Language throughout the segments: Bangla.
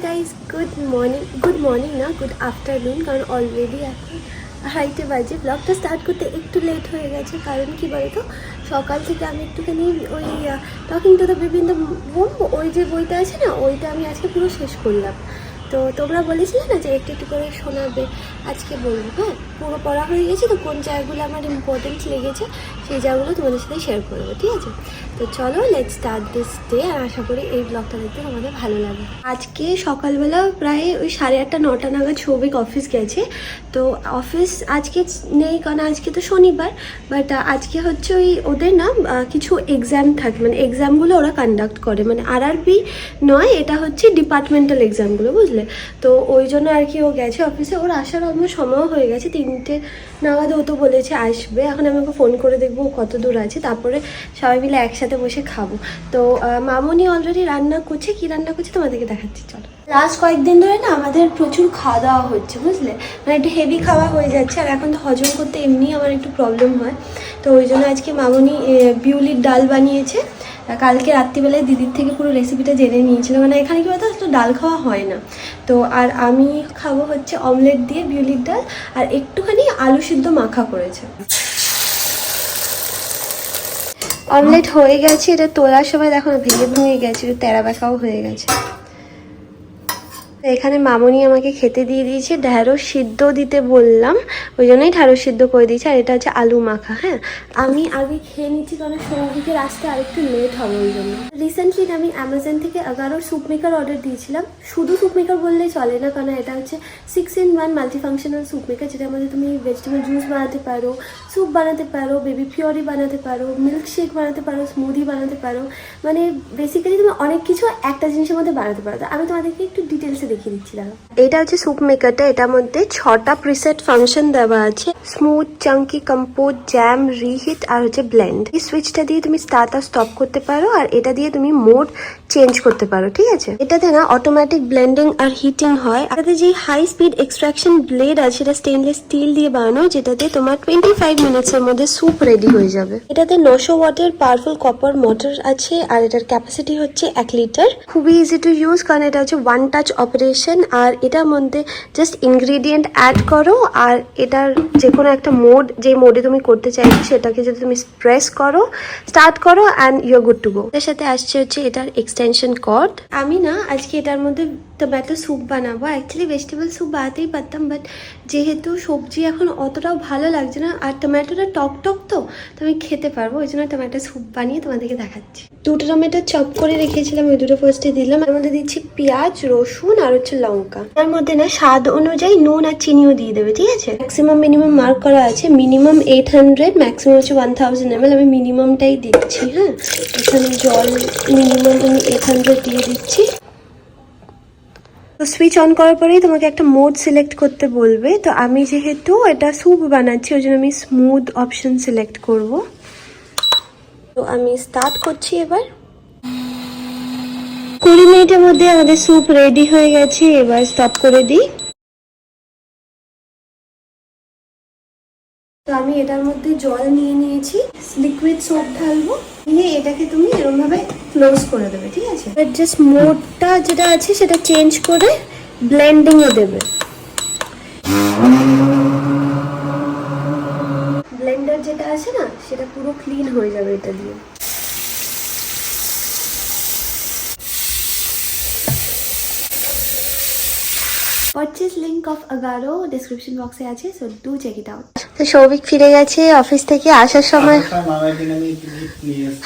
গাইজ, গুড মর্নিং না, গুড আফটারনুন, কারণ অলরেডি এখন 2:30 বাজে। ব্লগটা স্টার্ট করতে একটু লেট হয়ে গেছে, কারণ কি বলতো, সকাল থেকে আমি একটুখানি ওই টকিং টু দ্য বিভিন্ন হোম, ওই যে বইটা আছে না, ওইটা আমি আজকে পুরো শেষ করলাম। তো তোমরা বলেছিলে না যে একটু একটু করে শোনাবে, আজকে বলবো। হ্যাঁ, পুরো পড়া হয়ে গেছে, তো কোন জায়গাগুলো আমার ইম্পর্টেন্ট লেগেছে সেই জায়গাগুলো তোমাদের সাথে শেয়ার করবো, ঠিক আছে? তো চলো, লেটস স্টার্ট দিস ডে। আর আশা করি এই ব্লগটা দেখতে আমাদের ভালো লাগে। আজকে সকালবেলা প্রায় ওই 8:30 9টা নাগাদ সৌভিক অফিস গেছে। তো অফিস আজকে নেই, কারণ আজকে তো শনিবার। বাট আজকে হচ্ছে ওই ওদের না কিছু এক্সাম থাকে, মানে এক্সামগুলো ওরা কন্ডাক্ট করে, মানে RRB নয়, এটা হচ্ছে ডিপার্টমেন্টাল এক্সামগুলো, বুঝলে? তো ওই জন্য আর কি ও গেছে অফিসে। ওর আসার অলমোস্ট সময়ও হয়ে গেছে, 3টে নাগাদ ও তো বলেছে আসবে। এখন আমি ওকে ফোন করে দেখবো কত দূর আছে, তারপরে সবাই মিলে একসাথে বসে খাবো। তো মামনি অলরেডি রান্না করছে, কি রান্না করছে তোমাদেরকে দেখাচ্ছি, চলো। লাস্ট কয়েকদিন ধরে না আমাদের প্রচুর খাওয়া দাওয়া হচ্ছে, বুঝলে? মানে একটু হেভি খাওয়া হয়ে যাচ্ছে, আর এখন তো হজম করতে এমনি আমার একটু প্রবলেম হয়। তো ওই জন্য আজকে মামনি বিউলির ডাল বানিয়েছে। কালকে রাত্রিবেলায় দিদির থেকে পুরো রেসিপিটা জেনে নিয়েছিলাম, মানে এখানে কি বলতো, আসলে ডাল খাওয়া হয় না। তো আর আমি খাবো হচ্ছে অমলেট দিয়ে বিউলির ডাল, আর একটুখানি আলু সিদ্ধ মাখা করেছে। অমলেট হয়ে গেছে, এটা তোলার সময় দেখো না ভেঙে ভেঙে গেছে, তেরা বেঁকাও হয়ে গেছে। এখানে মামনি আমাকে খেতে দিয়ে দিয়েছে, ঢ্যাঁড়স সিদ্ধ দিতে বললাম, ওই জন্যই ঢ্যাঁড়স সিদ্ধ করে দিয়েছে। আর এটা হচ্ছে আলু মাখা। হ্যাঁ, আমি আগে খেয়ে নিচ্ছি, কারণ সৌভিকের আসতে আরেকটু লেট হবে, ওই জন্য। রিসেন্টলি আমি অ্যামাজন থেকে এগারোর স্যুপ মেকার অর্ডার দিয়েছিলাম। শুধু স্যুপ মেকার বললেই চলে না, কারণ এটা হচ্ছে 6-in-1 মাল্টিফাংশনাল স্যুপ মেকার, যেটার মধ্যে তুমি ভেজিটেবল জুস বানাতে পারো, স্যুপ বানাতে পারো, বেবি পিওরি বানাতে পারো, মিল্কশেক বানাতে পারো, স্মুদি বানাতে পারো, মানে বেসিক্যালি তুমি অনেক কিছু একটা জিনিসের মধ্যে বানাতে পারো। আমি তোমাদেরকে একটু ডিটেলসে দেখিয়ে দিচ্ছি। এটা হচ্ছে স্যুপ মেকারটা, এটার মধ্যে 6টা প্রিসেট ফাংশন দেওয়া আছে: smooth, chunky, compose, jam, reheat আর হচ্ছে ব্লেন্ড। এই সুইচটা দিয়ে তুমি স্টার্ট আর স্টপ করতে পারো, আর এটা দিয়ে তুমি মোড চেঞ্জ করতে পারো, ঠিক আছে? এটাতে না অটোমেটিক ব্লেন্ডিং আর হিটিং হয়। আর এটাতে যে হাই স্পিড এক্সট্রাকশন ব্লেড আছে, সেটা স্টেনলেস স্টিল দিয়ে বানানো, যেটাতে তোমার 25 মিনিটসের মধ্যে স্যুপ রেডি হয়ে যাবে। এটাতে 900 ওয়াটের পাওয়ারফুল কপার মোটর আছে, আর এটার ক্যাপাসিটি হচ্ছে 1 লিটার। খুবই ইজি টু ইউজ, কারণ এটা হচ্ছে ওয়ান টাচ অপারেশন। আর এটার মধ্যে জাস্ট ইনগ্রিডিয়েন্ট অ্যাড করো, আর এটার যে কোনো একটা মোড, যে মোডে তুমি করতে চাইছো সেটাকে যদি তুমি প্রেস করো, স্টার্ট করো, and you are good to go. এর সাথে আসছে হচ্ছে এটার এক্সটেনশন কর্ড। আমি না আজকে এটার মধ্যে টমেটো স্যুপ বানাবো। অ্যাকচুয়ালি ভেজিটেবল স্যুপ বানাতেই পারতাম, বাট যেহেতু সবজি এখন অতটাও ভালো লাগছে না, আর টমেটোটা টক টক তো আমি খেতে পারবো, ওই জন্য টমেটো স্যুপ বানিয়ে তোমাদেরকে দেখাচ্ছি। 2টো টমেটো চপ করে রেখেছিলাম, ওই 2টো ফার্স্টে দিলাম। এর মধ্যে দিচ্ছি পেঁয়াজ, রসুন আর হচ্ছে লঙ্কা। তার মধ্যে না স্বাদ অনুযায়ী নুন আর চিনিও দিয়ে দেবে, ঠিক আছে? ম্যাক্সিমাম মিনিমাম মার্ক করা আছে, মিনিমাম 800, ম্যাক্সিমাম হচ্ছে 1000 ml। আমি মিনিমামটাই দিচ্ছি। হ্যাঁ, এখানে জল মিনিমাম আমি 800 দিয়ে দিচ্ছি। তো সুইচ অন করার পরেই তোমাকে একটা মোড সিলেক্ট করতে বলবে। তো আমি যেহেতু এটা স্যুপ বানাচ্ছি, ওই জন্য আমি স্মুথ অপশন সিলেক্ট করব। তো আমি স্টার্ট করছি এবার। 20 মিনিটের মধ্যে আমাদের স্যুপ রেডি হয়ে গেছে। এবার স্টপ করে দিই। তো আমি এটার মধ্যে জল নিয়ে নিয়েছি, লিকুইড সোপ ঢালবো, নিয়ে এটাকে তুমি এরকমভাবে ক্লোজ করে দেবে, ঠিক আছে? এবার জাস্ট মোডটা যেটা আছে সেটা চেঞ্জ করে ব্লেন্ডিংয়ে দেবে। ব্লেন্ডার যেটা আছে না, সেটা পুরো ক্লিন হয়ে যাবে এটা দিয়ে। পারচেজ লিঙ্ক অফ আগারো ডেসক্রিপশন বক্সে আছে, so do check it out. তো সৌভিক ফিরে গেছে অফিস থেকে, আসার সময়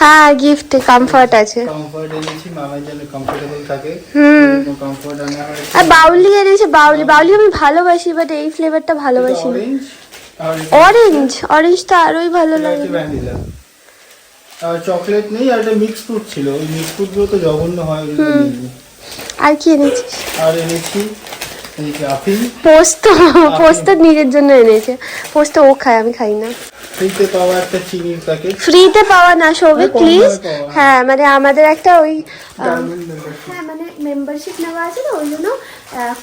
হ্যাঁ গিফট কমফর্ট আছে, কমফর্ট এনেছি মামার জন্য, কমফোর্টেবল থাকে। কমফর্ট আনা হয়েছে। আর বাউলি এনেছে, বাউলি আমি ভালোবাসি, বাট এই ফ্লেভারটা ভালোবাসি না। অরেঞ্জটা আরোই ভালো লাগে। ভ্যানিলা আর চকলেট নেই, আর একটা মিক্স ফ্রুট ছিল, ওই মিক্স ফ্রুট গুলো তো জঘন্য হয়। আর কি এনেছিস? আর এনেছি পোস্ত নিজের জন্য এনেছে। পোস্ত ও খায়, আমি খাই না। ফ্রিতে পাওয়া একটা চিনির প্যাকেট। ফ্রিতে পাওয়া না সৌভিক, প্লিজ। হ্যাঁ, মানে আমাদের একটা ওই হ্যাঁ মানে মেম্বারশিপ নেওয়া আছে না, ওই জন্য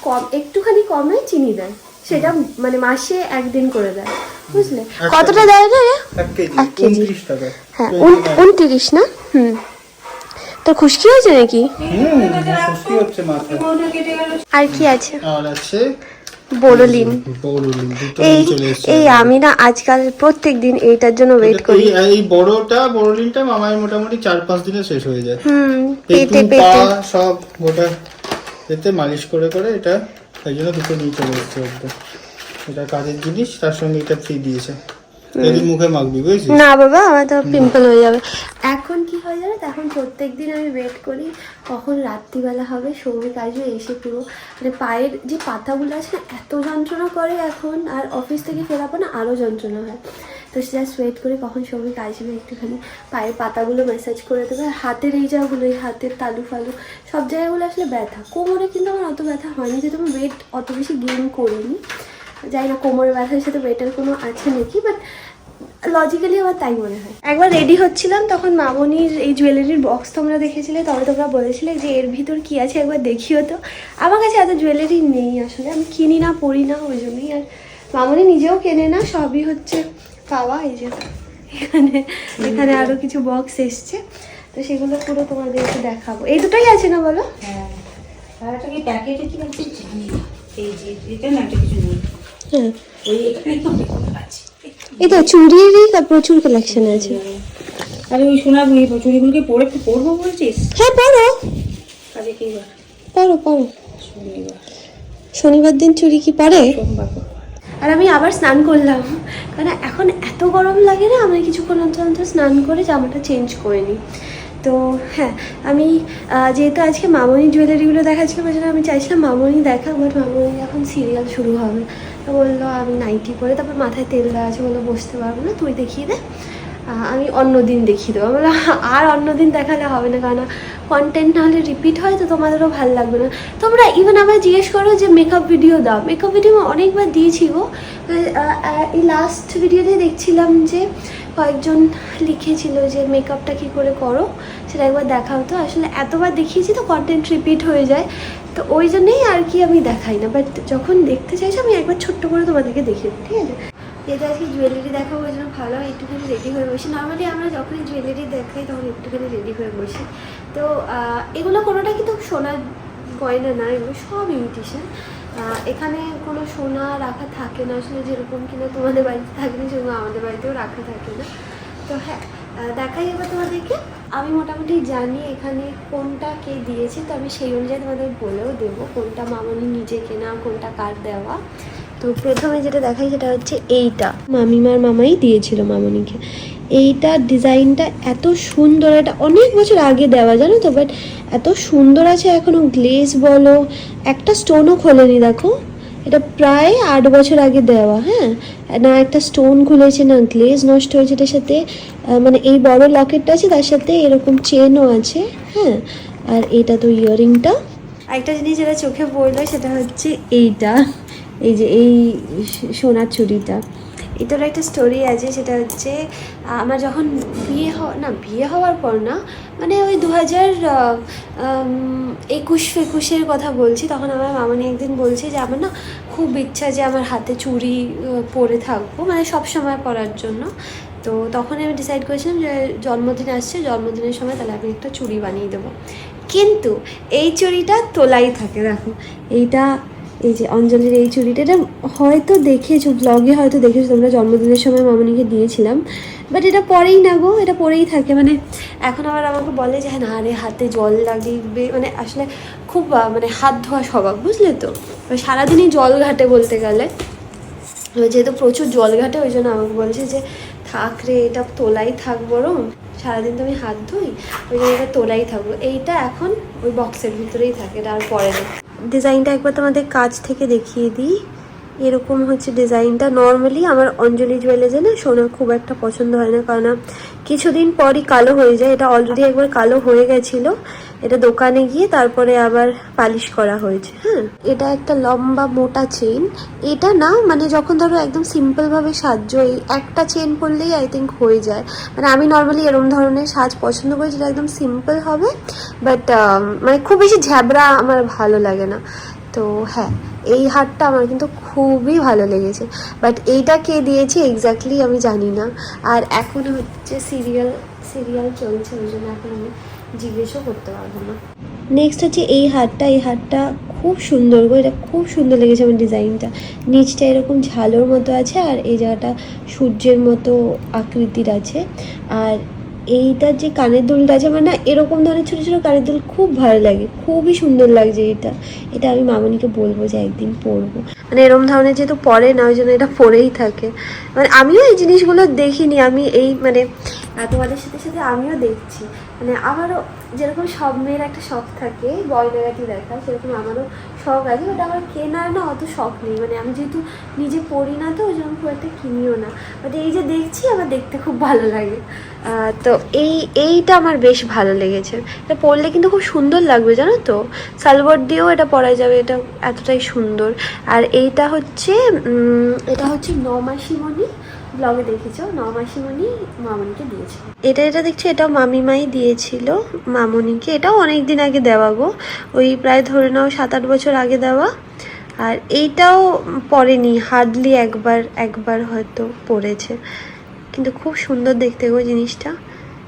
কম, একটুখানি কমে চিনি দেয়, সেটা মানে মাসে 1 দিন করে দেয়, বুঝলে? কতটা দেয় রে? 1 কেজি 29 টাকা। হ্যাঁ 29 না? তোর খুশকি হয়েছে নাকি? খুশকি হচ্ছে মাথায়। আর কি আছে? আর আছে বোরোলিন। বোরোলিন, দুটো এই চলে এসেছে। এই আমি না আজকাল প্রত্যেকদিন এইটার জন্য ওয়েট করি। এই বোরোলিনটা মামায় মোটামুটি 4-5 দিনে শেষ হয়ে যায়। পেটে পা পেটে সব গোটা এতে মালিশ করে করে এটা, তাই জন্য দুটো নিয়ে চলে এসেছে একদম। এটা কাজের জিনিস, তার সঙ্গে এটা ফ্রি দিয়েছে। এদিন মুখে মাখবি, বুঝছিস? না বাবা, আমার তো পিম্পল হয়ে যাবে। এখন কি হয়ে যাবে, এখন প্রত্যেকদিন আমি ওয়েট করি কখন রাত্রিবেলা হবে, সৌভিক আসবে, এসে পুরো মানে পায়ের যে পাতাগুলো আছে না এত যন্ত্রণা করে এখন, আর অফিস থেকে ফেরাবো না আরও যন্ত্রণা হয়। তো জাস্ট ওয়েট করি কখন সৌভিক আসবে, একটুখানি পায়ের পাতাগুলো ম্যাসাজ করে দেবে। আর হাতের এই জায়গাগুলো, এই হাতের তালু ফালু সব জায়গাগুলো আসলে ব্যথা। কোমরে কিন্তু আমার অত ব্যথা হয়নি, যেহেতু আমি ওয়েট অত বেশি গেইন করিনি। জানি না কোমরের ব্যথার সাথে ওয়েটের কোনো আছে নাকি, বাট লজিক্যালি আমার তাই মনে হয়। একবার রেডি হচ্ছিলাম, তখন মামনির এই জুয়েলারির বক্স তোমরা দেখেছিলে, তবে তোমরা বলেছিলে যে এর ভিতর কি আছে একবার দেখিও তো। আমার কাছে এত জুয়েলারি নেই আসলে, আমি কিনি না, পরি না, ওই জন্যই। আর মামনি নিজেও কেনে না, সবই হচ্ছে পাওয়া। এই যে এখানে আরো কিছু বক্স এসছে, তো সেগুলো পুরো তোমাদেরকে দেখাবো। এই দুটোই আছে না বলো? হ্যাঁ, আর একটা কি প্যাকেটে কি আছে জানি না। এই যে এটা না, একটা কিছু নেই। হ্যাঁ, ওই এখানে একদম আছে। এই তো চুড়িরই প্রচুর কালেকশন আছে। আরে ওই সোনা চুড়িগুলোকে পরবো বলছিস? হ্যাঁ পরো কাজে কি বার? পরো পরো। শনিবার। শনিবার দিন চুড়ি কি পরে? সোমবার পরবো। আর আমি আবার স্নান করলাম, কারণ এখন এত গরম লাগে না, আমি কিছুক্ষণ অন্তর স্নান করে জামাটা চেঞ্জ করে নিই। তো হ্যাঁ, আমি যেহেতু আজকে মামনি জুয়েলারিগুলো দেখাচ্ছিলাম, ওই জন্য আমি চাইছিলাম মামনি দেখা, বাট মামনি এখন সিরিয়াল শুরু হবে। তো বললো আমি নাইটি পরে, তারপর মাথায় তেল দেওয়া আছে, বললো বসতে পারবো না, তুই দেখিয়ে দে, আমি অন্য দিন দেখিয়ে দেবো। বললাম আর অন্য দিন দেখালে হবে না, কারণ কন্টেন্ট নাহলে রিপিট হয়, তো তোমাদেরও ভালো লাগবে না। তোমরা ইভেন আবার জিজ্ঞেস করো যে মেকআপ ভিডিও দাও, মেকআপ ভিডিও অনেকবার দিয়েছি গো। এই লাস্ট ভিডিওতে দেখছিলাম যে কয়েকজন লিখেছিল যে মেকআপটা কী করে করো, সেটা একবার দেখাও। তো আসলে এতবার দেখিয়েছি তো কন্টেন্ট রিপিট হয়ে যায়, তো ওই জন্যেই আর কি আমি দেখাই না। বাট যখন দেখতে চাইছো আমি একবার ছোট্ট করে তোমাদেরকে দেখিয়ে দিই, ঠিক আছে? যেহেতু আজকে জুয়েলারি দেখাবো, ওই জন্য ভালো একটুখানি রেডি হয়ে বসি। নর্মালি আমরা যখনই জুয়েলারি দেখাই তখন একটুখানি রেডি হয়ে বসি। তো এগুলো কোনোটা কিন্তু সোনার গয়না না, এগুলো সব ইমিটেশন। এখানে কোনো সোনা রাখা থাকে না আসলে, যেরকম কিনা তোমাদের বাড়িতে থাকে না সেরকম আমাদের বাড়িতেও রাখা থাকে না। তো হ্যাঁ, দেখাই এবার তোমাদেরকে। আমি মোটামুটি জানি এখানে কোনটা কে দিয়েছে, তো আমি সেই অনুযায়ী তোমাদের বলেও দেবো কোনটা মামনি নিজে কেনা, কোনটা কার দেওয়া। তো প্রথমে যেটা দেখাই সেটা হচ্ছে এইটা মামিমার মামাই দিয়েছিল মামনিকে। এইটার ডিজাইনটা এত সুন্দর, এটা অনেক বছর আগে দেওয়া জানো তো, বাট এত সুন্দর আছে এখনও। গ্লেজ বলো, একটা স্টোনও খোলেনি, দেখো এটা প্রায় 8 বছর আগে দেওয়া। হ্যাঁ, না একটা স্টোন খুলেছে, না গ্লেজ নষ্ট হয়েছে। এটার সাথে মানে এই বড় লকেটটা আছে, তার সাথে এরকম চেনও আছে। হ্যাঁ, আর এটা তো ইয়াররিংটা। একটা জিনিস যেটা চোখে পড়লো সেটা হচ্ছে এইটা, এই যে এই সোনার চুড়িটা। এটার একটা স্টোরি আছে, সেটা হচ্ছে আমার যখন বিয়ে হওয়ার পর না, মানে ওই 2021-22 কথা বলছি, তখন আমার মামনি একদিন বলছে যে আমার না খুব ইচ্ছা যে আমার হাতে চুড়ি পরে থাকবো, মানে সব সময় পরার জন্য। তো তখন আমি ডিসাইড করেছিলাম যে জন্মদিন আসছে, জন্মদিনের সময় তাহলে আমি একটা চুড়ি বানিয়ে দেবো। কিন্তু এই চুড়িটা তোলাই থাকে, দেখো এইটা, এই যে অঞ্জলির এই চুড়িটা, এটা হয়তো দেখেছো ব্লগে, হয়তো দেখেছো তোমরা, জন্মদিনের সময় মামনিকে দিয়েছিলাম। বাট এটা পরেই না গো, এটা পরেই থাকে। মানে এখন আবার আমাকে বলে যে হ্যাঁ না রে হাতে জল লাগবে, মানে আসলে খুব মানে হাত ধোয়া স্বভাব, বুঝলে তো, সারাদিনই জল ঘাটে বলতে গেলে, যেহেতু প্রচুর জল ঘাটে, ওই জন্য আমাকে বলছে যে থাক রে এটা তোলাই থাক, বরং সারাদিন তো আমি হাত ধুই, ওই জন্য এটা তোলাই থাকবো। এইটা এখন ওই বক্সের ভিতরেই থাকে, এটা আর পরে না। ডিজাইনটা একবার তোমাদের কাছ থেকে দেখিয়ে দিই। এরকম হচ্ছে ডিজাইনটা। নর্মালি আমার অঞ্জলি জুয়েলার্সে না সোনা খুব একটা পছন্দ হয় না, কারণ কিছুদিন পরই কালো হয়ে যায়। এটা অলরেডি একবার কালো হয়ে গেছিলো, এটা দোকানে গিয়ে তারপরে আবার পালিশ করা হয়েছে। হ্যাঁ, এটা একটা লম্বা মোটা চেন। এটা না মানে যখন ধরো একদম সিম্পলভাবে সাজছো, এই একটা চেন পরলেই আই থিঙ্ক হয়ে যায়। মানে আমি নর্মালি এরকম ধরনের সাজ পছন্দ করি যেটা একদম সিম্পল হবে, বাট মানে খুব বেশি ঝ্যাবড়া আমার ভালো লাগে না। তো হ্যাঁ, এই হারটা আমার কিন্তু খুবই ভালো লেগেছে, বাট এইটা কে দিয়েছে এক্স্যাক্টলি আমি জানি না। আর এখন হচ্ছে সিরিয়াল চলছে, ওই জন্য এখন আমি জিজ্ঞেসও করতে পারবো না। নেক্সট হচ্ছে এই হারটা খুব সুন্দর গো, এটা খুব সুন্দর লেগেছে আমার ডিজাইনটা। নিচটা এরকম ঝালোর মতো আছে আর এই জায়গাটা সূর্যের মতো আকৃতির আছে। আর এইটার যে কানের দুলটা আছে আমার না এরকম ধরনের ছোটো ছোটো কানের দুল খুব ভালো লাগে, খুবই সুন্দর লাগছে এটা আমি মামনিকে বলবো যে একদিন পরবো। মানে এরকম ধরনের যেহেতু পরে না ওই জন্য এটা পরেই থাকে। মানে আমিও এই জিনিসগুলো দেখিনি, আমি এই মানে তোমাদের সাথে সাথে আমিও দেখছি। মানে আমারও যেরকম সব মেয়ের একটা শখ থাকে গয়নাগাটি দেখা, সেরকম আমারও শখ আছে, বাট আমার কেনার না অত শখ নেই। মানে আমি যেহেতু নিজে পড়ি না তো ওই জন্য খুব একটা কিনিও না, বাট এই যে দেখছি আমার দেখতে খুব ভালো লাগে। তো এইটা আমার বেশ ভালো লেগেছে। এটা পরলে কিন্তু খুব সুন্দর লাগবে জানো তো, সালোয়ার দিয়েও এটা পরা যাবে, এটা এতটাই সুন্দর। আর এটা হচ্ছে নমাসিমণি, ব্লগে দেখেছো, নমাসিমণি মামনিকে দিয়েছে। এটা দেখছি এটাও মামিমাই দিয়েছিল মামনিকে, এটাও অনেক দিন আগে দেওয়া গো, ওই প্রায় ধরে নাও 7-8 বছর আগে দেওয়া। আর এইটাও পরেনি, হার্ডলি একবার হয়তো পরেছে, কিন্তু খুব সুন্দর দেখতে গো জিনিসটা।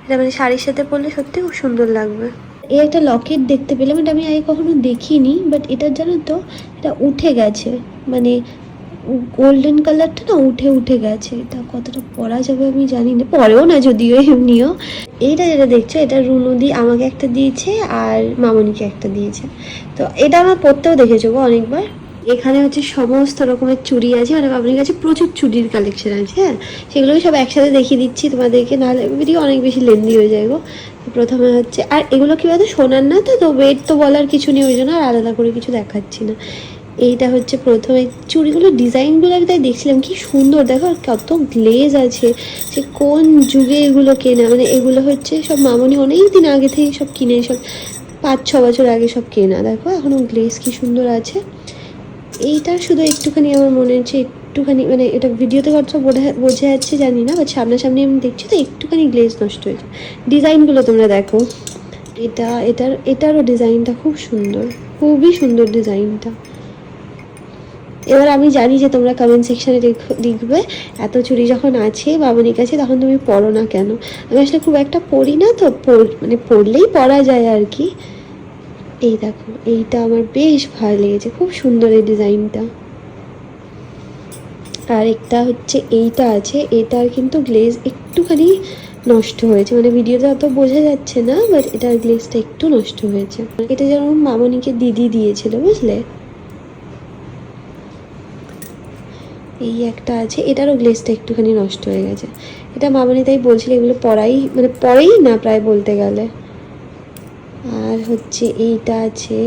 এটা মানে শাড়ির সাথে পরলে সত্যি খুব সুন্দর লাগবে। এই একটা লকেট দেখতে পেলাম, এটা আমি আগে কখনো দেখিনি, বাট এটা জানো তো এটা উঠে গেছে, মানে গোল্ডেন কালারটা না উঠে গেছে। এটা কতটা পরা যাবে আমি জানি না, পরেও না যদিও এমনিও। এইটা যেটা দেখছো এটা রুনুদি আমাকে একটা দিয়েছে আর মামনিকে একটা দিয়েছে। তো এটা আমার পরতেও দেখেছো গো অনেকবার। এখানে হচ্ছে সমস্ত রকমের চুড়ি আছে, মানে বাবুর কাছে প্রচুর চুড়ির কালেকশন আছে। হ্যাঁ, সেগুলোকে সব একসাথে দেখিয়ে দিচ্ছি তোমাদেরকে, নাহলে ভিডিও অনেক বেশি লেন্দি হয়ে যায় গো। প্রথমে হচ্ছে, আর এগুলো কি বলতো সোনার না, তো ওয়েট তো বলার কিছু নেই, ওই জন্য আর আলাদা করে কিছু দেখাচ্ছি না। এইটা হচ্ছে প্রথমে চুড়িগুলো, ডিজাইনগুলো আমি তাই দেখছিলাম কি সুন্দর, দেখো কত গ্লেজ আছে, যে কোন যুগে এগুলো কেনা। মানে এগুলো হচ্ছে সব মামনি অনেক দিন আগে থেকে সব কিনে, সব 5-6 বছর আগে সব কেনা। দেখো এখনো গ্লেজ কি সুন্দর আছে। এইটা শুধু একটুখানি আমার মনে হচ্ছে একটুখানি, মানে এটা ভিডিওতে কত বোঝা যাচ্ছে জানি না, বাট সামনাসামনি আমি দেখছি তো একটুখানি গ্লেজ নষ্ট হয়েছে। ডিজাইনগুলো তোমরা দেখো, এটারও ডিজাইনটা খুব সুন্দর, খুবই সুন্দর ডিজাইনটা। এবার আমি জানি যে তোমরা কমেন্ট সেকশানে লিখবে এত চুড়ি যখন আছে বাবনির কাছে তখন তুমি পরো না কেন। আমি আসলে খুব একটা পরি না তো, মানে পরলেই পরা যায় আর কি। এই দেখো এইটা আমার বেশ ভালো লেগেছে, খুব সুন্দর এই ডিজাইনটা। আর একটা হচ্ছে এইটা আছে, এটার কিন্তু গ্লেজ একটুখানি নষ্ট হয়েছে, মানে ভিডিওতে অত বোঝা যাচ্ছে না, বাট এটার গ্লেজটা একটু নষ্ট হয়েছে। এটা যেমন মামনিকে দিদি দিয়েছিল বুঝলে। এই একটা আছে, এটারও গ্লেজটা একটুখানি নষ্ট হয়ে গেছে। এটা মামনি তাই বলছিল এগুলো পরেই না প্রায় বলতে গেলে। আর হচ্ছে এইটা আছে,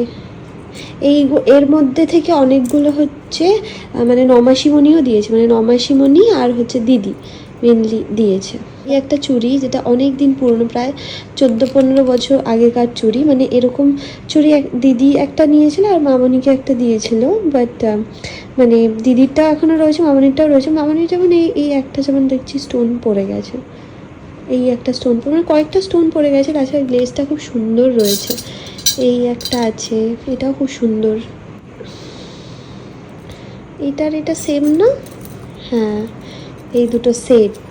এর মধ্যে থেকে অনেকগুলো হচ্ছে মানে নমাসিমণিও দিয়েছে, মানে নমাসিমণি আর হচ্ছে দিদি মেনলি দিয়েছে। এই একটা চুড়ি যেটা অনেক দিন পুরনো, প্রায় 14-15 বছর আগেকার চুড়ি। মানে এরকম চুড়ি দিদি একটা নিয়েছিল আর মামনিকে একটা দিয়েছিল, বাট মানে দিদিরটা এখনও রয়েছে, মামনিরটাও রয়েছে। মামনির যেমন এই একটা যেমন দেখছি স্টোন পড়ে গেছে, এই একটা স্টোন পড়ে, মানে কয়েকটা স্টোন পড়ে গেছে, তাছাড়া গ্লেজটা খুব সুন্দর রয়েছে। এই একটা আছে, এটাও খুব সুন্দর। এটা সেম না? হ্যাঁ, এই দুটো সেট।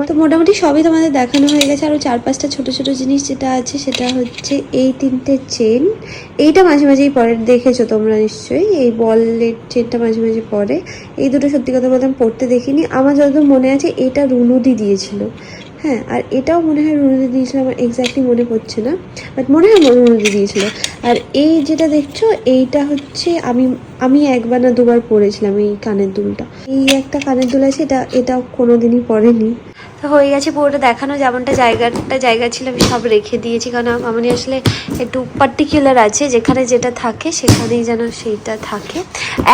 তো মোটামুটি সবই তোমাদের দেখানো হয়ে গেছে। আরও 4-5টা ছোটো ছোটো জিনিস যেটা আছে সেটা হচ্ছে এই 3টে চেন। এইটা মাঝে মাঝেই পরে, দেখেছো তোমরা নিশ্চয়ই, এই বলের চেনটা মাঝে মাঝে পরে। এই দুটো সত্যি কথা বলতে আমি পড়তে দেখিনি। আমার যতদূর মনে আছে এটা রুনুদি দিয়েছিল, হ্যাঁ, আর এটাও মনে হয় রুনুদি দিয়েছিল, আমার এক্স্যাক্টলি মনে পড়ছে না, বাট মনে হয় রুনুদি দিয়েছিল। আর এই যেটা দেখছো এইটা হচ্ছে আমি একবার না দুবার পরেছিলাম এই কানের দুলটা। এই একটা কানের দুল আছে, এটাও কোনোদিনই পরেনি। তো হয়ে গেছে পুরোটা দেখানো, যেমনটা জায়গা ছিল আমি সব রেখে দিয়েছি, কারণ আমি আসলে একটু পার্টিকুলার আছে, যেখানে যেটা থাকে সেখানেই যেন সেইটা থাকে।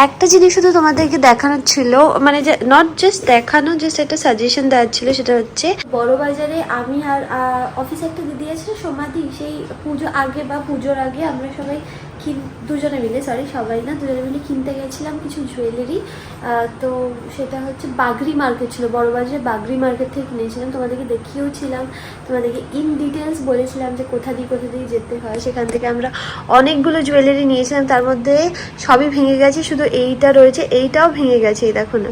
একটা জিনিস শুধু তোমাদেরকে দেখানোর ছিল, মানে নট জাস্ট দেখানো, জাস্ট একটা সাজেশন দেওয়ার ছিল। সেটা হচ্ছে বড় বাজারে আমি আর অফিসে একটা দিদি আছে সমাধি, সেই পুজো আগে বা পুজোর আগে আমরা সবাই দুজনে মিলে, সবাই না, দুজনে মিলে কিনতে গেছিলাম কিছু জুয়েলারি। তো সেটা হচ্ছে বাগরি মার্কেট ছিল, বড়বাজারে বাগরি মার্কেট থেকে কিনেছিলাম। তোমাদেরকে দেখিয়েওছিলাম, তোমাদেরকে ইন ডিটেলস বলেছিলাম যে কোথা দিয়ে যেতে হয়। সেখান থেকে আমরা অনেকগুলো জুয়েলারি নিয়েছিলাম, তার মধ্যে সবই ভেঙে গেছে, শুধু এইটা রয়েছে, এইটাও ভেঙে গেছে, এই দেখো না।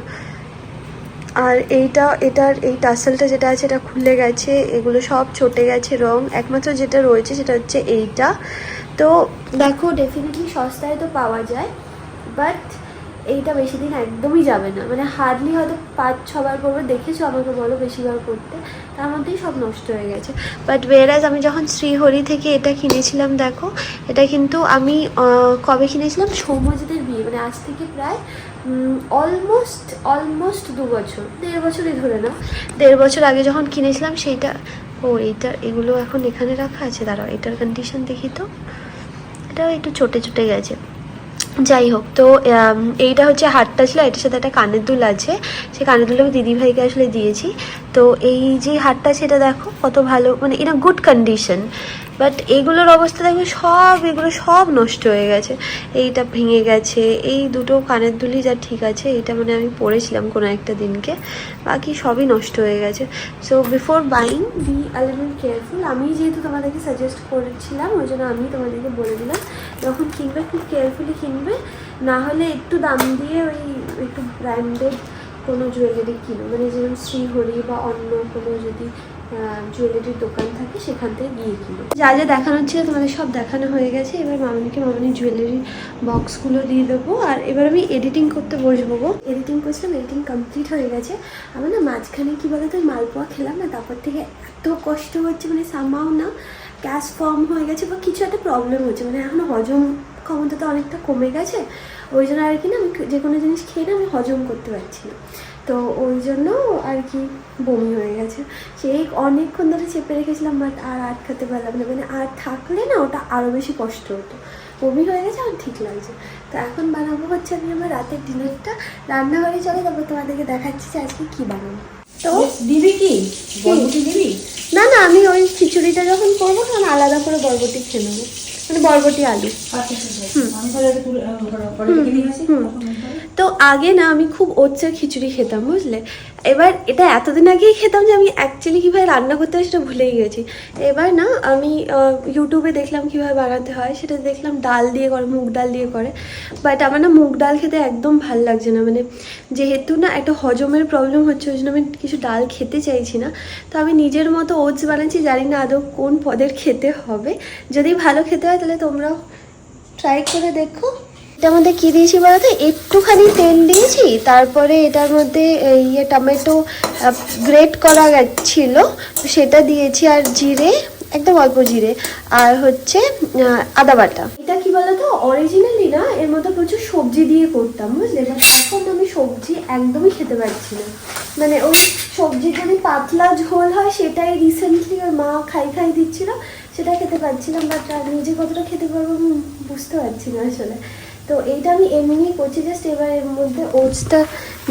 আর এটার এই টাসেলটা যেটা আছে এটা খুলে গেছে, এগুলো সব চটে গেছে রং। একমাত্র যেটা রয়েছে সেটা হচ্ছে এইটা। তো দেখো ডেফিনেটলি সস্তায় তো পাওয়া যায়, বাট এইটা বেশি দিন একদমই যাবে না, মানে হার্ডলি হয়তো 5-6 বার পরবে। দেখেছো আমাকে বলো বেশিবার পরতে, তার মধ্যেই সব নষ্ট হয়ে গেছে। বাট ওয়েরাজ আমি যখন শ্রীহরি থেকে এটা কিনেছিলাম, দেখো এটা কিন্তু আমি কবে কিনেছিলাম, সৌম্যজিতের বিয়ে, মানে আজ থেকে প্রায় অলমোস্ট 2 বছর, 1.5 বছরই ধরে নাও। 1.5 বছর আগে যখন কিনেছিলাম সেইটা। এগুলো এখন এখানে রাখা আছে, দাঁড়াও এটার কন্ডিশন দেখি তো। এটাও একটু চটে গেছে, যাই হোক। তো এইটা হচ্ছে হারটা ছিল, এটার সাথে একটা কানের দুল আছে, সেই কানের দুল আমি দিদিভাইকে আসলে দিয়েছি। তো এই যে হারটা সেটা দেখো কত ভালো, মানে in a good condition. But এগুলোর অবস্থা দেখো এগুলো সব নষ্ট হয়ে গেছে। এইটা ভেঙে গেছে, এই দুটো কানের দুলই যা ঠিক আছে, এইটা মানে আমি পরেছিলাম কোনো একটা দিনকে, বাকি সবই নষ্ট হয়ে গেছে। So before buying be a little careful. আমি যেহেতু তোমাদেরকে সাজেস্ট করেছিলাম, ওই জন্য আমি তোমাদেরকে বলে দিলাম যখন কিনবে খুব কেয়ারফুলি কিনবে, না হলে একটু দাম দিয়ে ওই একটু ব্র্যান্ডেড কোনো জুয়েলারি কিনো, মানে যেমন শ্রীহরি বা অন্য কোনো যদি জুয়েলারির দোকান থাকে সেখান থেকে গিয়ে কিনো। যা যা দেখানোর ছিল তোমাদের সব দেখানো হয়ে গেছে। এবার মামনির জুয়েলারি বক্সগুলো দিয়ে দেবো, আর এবার আমি এডিটিং করতে বসবো। এডিটিং করছিলাম, এডিটিং কমপ্লিট হয়ে গেছে। আমার না মাঝখানে কী বলতো মালপোয়া খেলাম না, তারপর থেকে এত কষ্ট হচ্ছে, মানে সামাও না গ্যাস ফর্ম হয়ে গেছে বা কিছু একটা প্রবলেম হচ্ছে, মানে এখনও হজম ক্ষমতা তো অনেকটা কমে গেছে। ওই জন্য আর কি না, আমি যে কোনো জিনিস খেয়ে না আমি হজম করতে পারছি না, তো ওই জন্য আর কি বমি হয়ে গেছে। সেই অনেকক্ষণ ধরে চেপে রেখেছিলাম, বাট আর আটকাতে পারলাম না, মানে আর থাকলে না ওটা আরও বেশি কষ্ট হতো। বমি হয়ে গেছে, আর ঠিক লাগছে। তো এখন বানাবো হচ্ছে আমি আমার রাতের ডিনারটা। রান্নাঘরে চলে, তারপর তোমাদেরকে দেখাচ্ছি যে আজকে কী বানাবো। তো দিবি কি বরবটি দিবি? না আমি ওই খিচুড়িটা যখন করবো তখন আলাদা করে বরবটি খেয়ে নেবো, মানে বরবটি আলু। তো আগে না আমি খুব ওটসের খিচুড়ি খেতাম, বুঝলে। এবার এটা এতদিন আগেই খেতাম যে আমি অ্যাকচুয়ালি কীভাবে রান্না করতে হয় সেটা ভুলেই গেছি। এবার না আমি ইউটিউবে দেখলাম কীভাবে বানাতে হয়, সেটা দেখলাম ডাল দিয়ে করে, মুগ ডাল দিয়ে করে। বাট আমার না মুগ ডাল খেতে একদম ভাল লাগছে না, মানে যেহেতু না একটা হজমের প্রবলেম হচ্ছে, ওই জন্য আমি কিছু ডাল খেতে চাইছি না। তো আমি নিজের মতো ওটস বানাচ্ছি, জানি না আদৌ কোন পদের খেতে হবে। যদি ভালো খেতে হয় তাহলে তোমরাও ট্রাই করে দেখো। এটার মধ্যে কী দিয়েছি বলতো, একটুখানি তেল দিয়েছি, তারপরে এটার মধ্যে টমেটো গ্রেট করা ছিল সেটা দিয়েছি, আর জিরে, একদম অল্প জিরে, আর হচ্ছে আদা বাটা। এটা কি বলতো, অরিজিনালি না এর মধ্যে প্রচুর সবজি দিয়ে করতাম, বুঝলে। বাট এখন আমি সবজি একদমই খেতে পারছি না, মানে ওই সবজি যদি পাতলা ঝোল হয় সেটাই রিসেন্টলি ওর মা খাই দিচ্ছিল, সেটা খেতে পারছিলাম। বাট নিজে কতটা খেতে পারবো আমি বুঝতে পারছি না আসলে। তো এইটা আমি এমনি করছি, জাস্ট এবার এর মধ্যে ওটসটা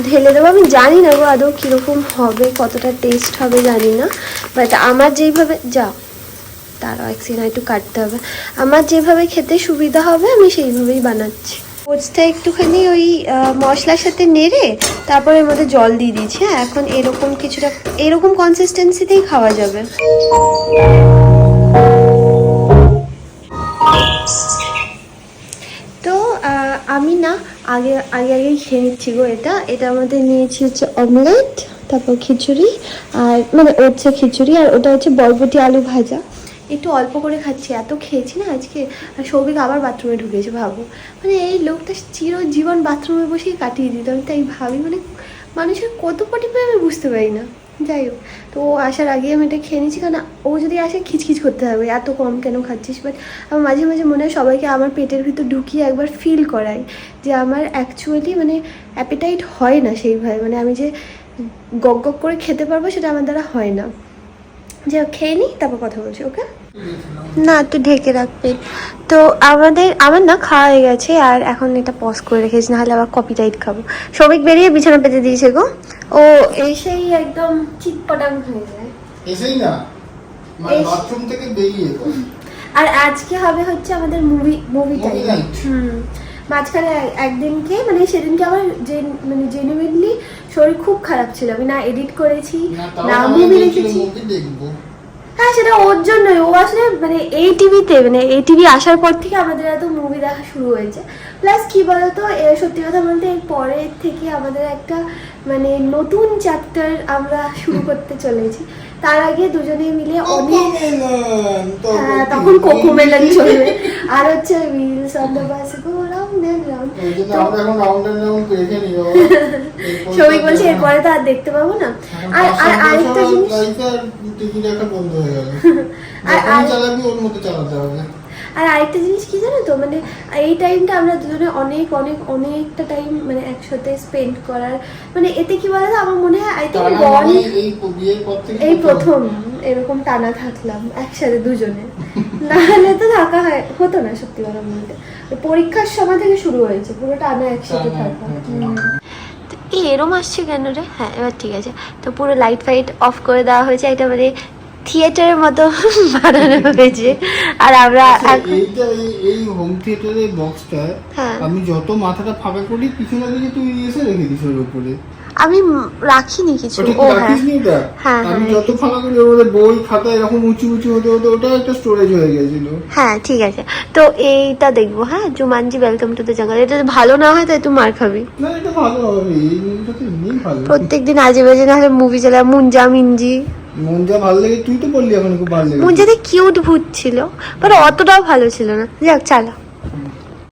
ঢেলে দেবো। আমি জানি না গো আদৌ কীরকম হবে, কতটা টেস্ট হবে জানি না, বাট আমার যেইভাবে তারও একদিন একটু কাটতে হবে, আমার যেভাবে খেতে সুবিধা হবে আমি সেইভাবেই বানাচ্ছি। ওটসটা একটুখানি ওই মশলার সাথে নেড়ে তারপরে এর মধ্যে জল দিয়ে দিয়েছি। হ্যাঁ, এখন এরকম কনসিস্টেন্সিতেই খাওয়া যাবে। তো আমি না আগেই খেয়ে নিচ্ছি গো। এটার মধ্যে নিয়েছি হচ্ছে অমলেট, তারপর খিচুড়ি, আর মানে ওটসের খিচুড়ি, আর ওটা হচ্ছে বরবটি আলু ভাজা। একটু অল্প করে খাচ্ছি, এত খেয়েছি না আজকে। আর সৌভিক আবার বাথরুমে ঢুকেছে, ভাবো, মানে এই লোকটা চিরজীবন বাথরুমে বসেই কাটিয়ে দিত। আমি তাই ভাবি, মানে মানুষের কত পটি পায় আমি বুঝতে পারি না। যাই হোক, তো ও আসার আগে আমি এটা খেয়ে নিচ্ছি, কারণ ও যদি আসে খিচখিচ করতে হবে এত কম কেন খাচ্ছিস। বাট আমার মাঝে মাঝে মনে হয় সবাইকে আমার পেটের ভিতর ঢুকিয়ে একবার ফিল করাই যে আমার অ্যাকচুয়ালি মানে অ্যাপিটাইট হয় না সেইভাবে, মানে আমি যে গগ করে খেতে পারবো সেটা আমার দ্বারা হয় না। যে খেয়ে নিই তারপর কথা বলছি, ওকে? না, তুই ঢেকে রাখবি। তো আমার না খাওয়া হয়ে গেছে, আর এখন এটা পজ করে রেখেছি, নাহলে আবার কপিরাইট খাবো। সৌভিক বেরিয়ে বিছানা পেতে দিয়েছে গো, ও এসেই একদম চিটপটাং হয়ে যায়। এসেই না, মানে বাথরুম থেকে বেরিয়ে আর আজকে হবে হচ্ছে আমাদের মুভি টাইম। night। মাঝখানে একদিনকে মানে সেদিনকে আমার মানে জেনুইনলি শরীর খুব খারাপ ছিল, আমি না এডিট করেছি না মুভি দেখেছি। দেখবো। হ্যাঁ সেটা ওর জন্যই, ও আসলে মানে এই টিভি আসার পর থেকে আমাদের এত মুভি দেখা শুরু হয়েছে। প্লাস কি বলতো, সত্যি কথা বলতে এর পরের থেকে আমাদের একটা মানে নতুন চ্যাপ্টার আমরা শুরু করতে চলেছি। তার আগে দুজনে মিলে অনেক, হ্যাঁ তখন কোকোমেলন চলবে, আর হচ্ছে wheels on the bus go round and round. Souvik বলছে এরপরে তো আর দেখতে পাবো না। আর আরেকটা জিনিস, আর আরেকটা জিনিস কি জানো তো, মানে এই টাইমটা আমরা দুজনে অনেকটা টাইম মানে একসাথে স্পেন্ড করার, মানে এতে কি বলতো আমার মনে হয় আই থিঙ্ক বন্ড এই প্রথম এরকম টানা থাকলাম একসাথে দুজনে, নাহলে তো থাকা হতো না সত্যি কথা বলতে। পরীক্ষার সময় থেকে শুরু হয়েছে পুরো টানা একসাথে থাকা। এরম আসছে কেন রে? হ্যাঁ এবার ঠিক আছে। তো পুরো লাইট ফাইট অফ করে দেওয়া হয়েছে, এটা মানে থিয়েটারের মতো বানানো হয়েছে। আর আমরা এই হোম থিয়েটারের বক্সটা আমি যত মাথাটা ফাঁকা করি পিছনে দিকে তুই এসে রেখে দিস ওর উপরে। আমি রাখিনি কিছু। ও হ্যাঁ, আমি যত ফাঁকা করি ওর মধ্যে বই খাতা এরকম উঁচু হতে ওটা একটা স্টোরেজ হয়ে গেছিল। হ্যাঁ ঠিক আছে, তো এইটা দেখবো। হ্যাঁ Jumanji welcome to the jungle, এটা যদি ভালো না হয় তাই তুই মার খাবি। না এটা ভালো হবে, এই মুভিটা তো এমনিই ভালো। প্রত্যেকদিন আজে বাজে না হলে মুভি চলে। মিঞ্জি ভালো লাগে, তুই তো বললি এখন খুব ভালো লাগে। মুঞ্জাতে কিউট ভূত ছিল, বাট অতটাও ভালো ছিল না। যাক চালা।